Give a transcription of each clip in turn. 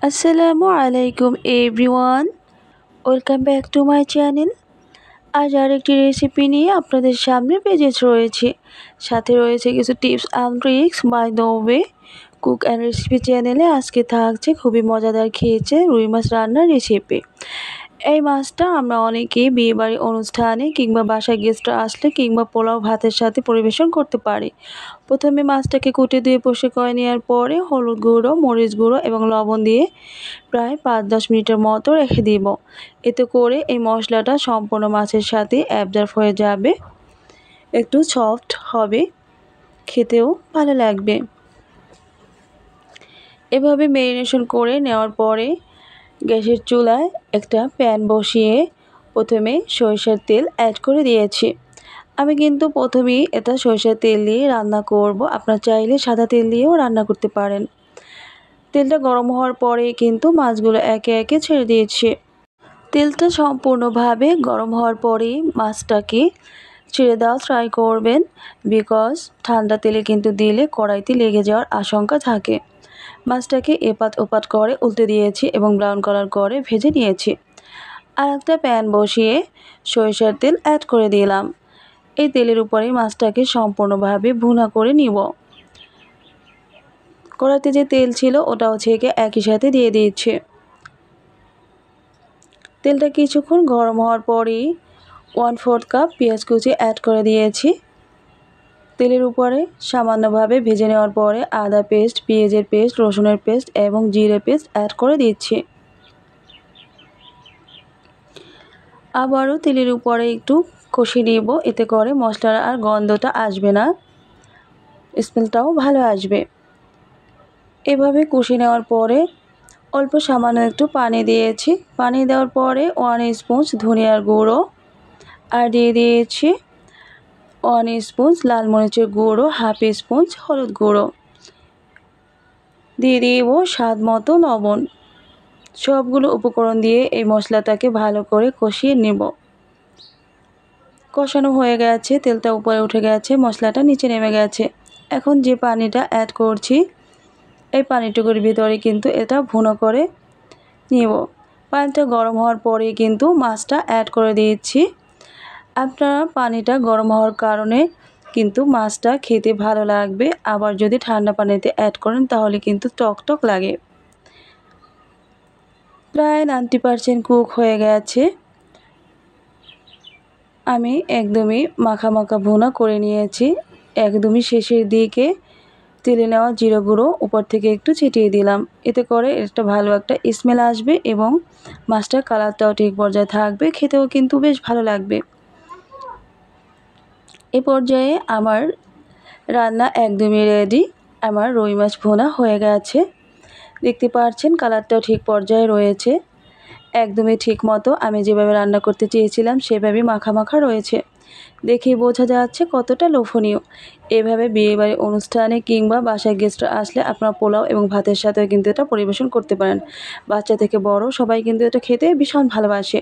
আসসালামু আলাইকুম everyone, welcome back to my channel. আজ আরেকটি রেসিপি নিয়ে আপনাদের সামনে পেজেস রয়েছে, সাথে রয়েছে কিছু tips and tricks by the way. Cook and recipe চ্যানেলে আজকে থাকছে খুবই মজাদার খেয়েছে রুই মাছ রান্নার রেসিপি। এই মাছটা আমরা অনেকেই বিয়েবাড়ি অনুষ্ঠানে কিংবা বাসায় গেস্ট আসলে কিংবা পোলাও ভাতের সাথে পরিবেশন করতে পারি। প্রথমে মাছটাকে কুটে ধুয়ে পরিষ্কার করে নেওয়ার পরে হলুদ গুঁড়ো, মরিচ গুঁড়ো এবং লবণ দিয়ে প্রায় 5-10 মিনিটের মতো রেখে দিব। এতে করে এই মশলাটা সম্পূর্ণ মাছের সাথে অ্যাবজর্ব হয়ে যাবে, একটু সফট হবে, খেতেও ভালো লাগবে। এভাবে ম্যারিনেশন করে নেওয়ার পরে গ্যাসের চুলায় একটা প্যান বসিয়ে প্রথমে সরিষার তেল অ্যাড করে দিয়েছি। আমি কিন্তু প্রথমেই এটা সরিষার তেল দিয়ে রান্না করব, আপনারা চাইলে সাদা তেল দিয়েও রান্না করতে পারেন। তেলটা গরম হওয়ার পরে কিন্তু মাছগুলো একে একে ছেড়ে দিয়েছি। তেলটা সম্পূর্ণভাবে গরম হওয়ার পরেই মাছটাকে ছেড়ে দেওয়া ট্রাই করবেন, বিকজ ঠান্ডা তেলে কিন্তু দিলে কড়াইতে লেগে যাওয়ার আশঙ্কা থাকে। মাছটাকে এপাত ওপাত করে উল্টে দিয়েছি এবং ব্রাউন কালার করে ভেজে নিয়েছি। আর একটা প্যান বসিয়ে সরিষার তেল অ্যাড করে দিলাম। এই তেলের উপরে মাছটাকে সম্পূর্ণভাবে ভুনা করে নিব। কড়াইতে যে তেল ছিল ওটাও ছেঁকে একই সাথে দিয়ে দিয়েছি। তেলটা কিছুক্ষণ গরম হওয়ার পরেই 1/4 কাপ পেঁয়াজ কুচি অ্যাড করে দিয়েছি। তেলের উপরে সামান্যভাবে ভেজে নেওয়ার পরে আদা পেস্ট, পেঁয়াজের পেস্ট, রসুনের পেস্ট এবং জিরে পেস্ট অ্যাড করে দিচ্ছি। আবারও তেলের উপরে একটু কষিয়ে নেব, এতে করে মশলার আর গন্ধটা আসবে না, স্মেলটাও ভালো আসবে। এভাবে কষিয়ে নেওয়ার পরে অল্প সামান্য একটু পানি দিয়েছি। পানি দেওয়ার পরে 1 স্পুন ধনিয়ার গুঁড়ো আর দিয়ে দিয়েছি 1 স্পুন লাল মরিচের গুঁড়ো, 1/2 স্পুন হলুদ গুঁড়ো, দিয়ে দিব স্বাদ মতো লবণ। সবগুলো উপকরণ দিয়ে এই মশলাটাকে ভালো করে কষিয়ে নেব। কষানো হয়ে গেছে, তেলটা উপরে উঠে গেছে, মশলাটা নিচে নেমে গেছে। এখন যে পানিটা অ্যাড করছি এই পানিটুকুর ভিতরে কিন্তু এটা ভুনো করে নিব। পানিটা গরম হওয়ার পরে কিন্তু মাছটা অ্যাড করে দিচ্ছি। আপনারা পানিটা গরম হওয়ার কারণে কিন্তু মাছটা খেতে ভালো লাগবে, আবার যদি ঠান্ডা পানিতে অ্যাড করেন তাহলে কিন্তু টক টক লাগে। প্রায় 90% কুক হয়ে গেছে। আমি একদমই মাখা মাখা ভুনা করে নিয়েছি। একদমই শেষের দিকে তেলে নেওয়া জিরা গুঁড়ো উপর থেকে একটু ছিটিয়ে দিলাম, এতে করে একটা ভালো একটা স্মেল আসবে এবং মাছটার কালারটাও ঠিক পর্যায়ে থাকবে, খেতেও কিন্তু বেশ ভালো লাগবে। এ পর্যায়ে আমার রান্না একদমই রেডি। আমার রুই মাছ ভুনা হয়ে গেছে, দেখতে পাচ্ছেন কালারটাও ঠিক পর্যায়ে রয়েছে, একদমই ঠিক মতো আমি যেভাবে রান্না করতে চেয়েছিলাম সেভাবেই মাখা মাখা রয়েছে। দেখেই বোঝা যাচ্ছে কতটা লোভনীয়। এভাবে বিয়েবাড়ির অনুষ্ঠানে কিংবা বাসায় গেস্ট আসলে আপনারা পোলাও এবং ভাতের সাথেও কিন্তু এটা পরিবেশন করতে পারেন। বাচ্চা থেকে বড় সবাই কিন্তু এটা খেতে ভীষণ ভালোবাসে।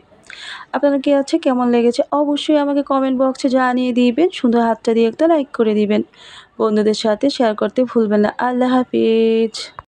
আপনাদের কি আছে, কেমন লেগেছে অবশ্যই আমাকে কমেন্ট বক্সে জানিয়ে দিবেন। সুন্দর হাতটা দিয়ে একটা লাইক করে দিবেন। বন্ধুদের সাথে শেয়ার করতে ভুলবেন না। আল্লাহ হাফিজ।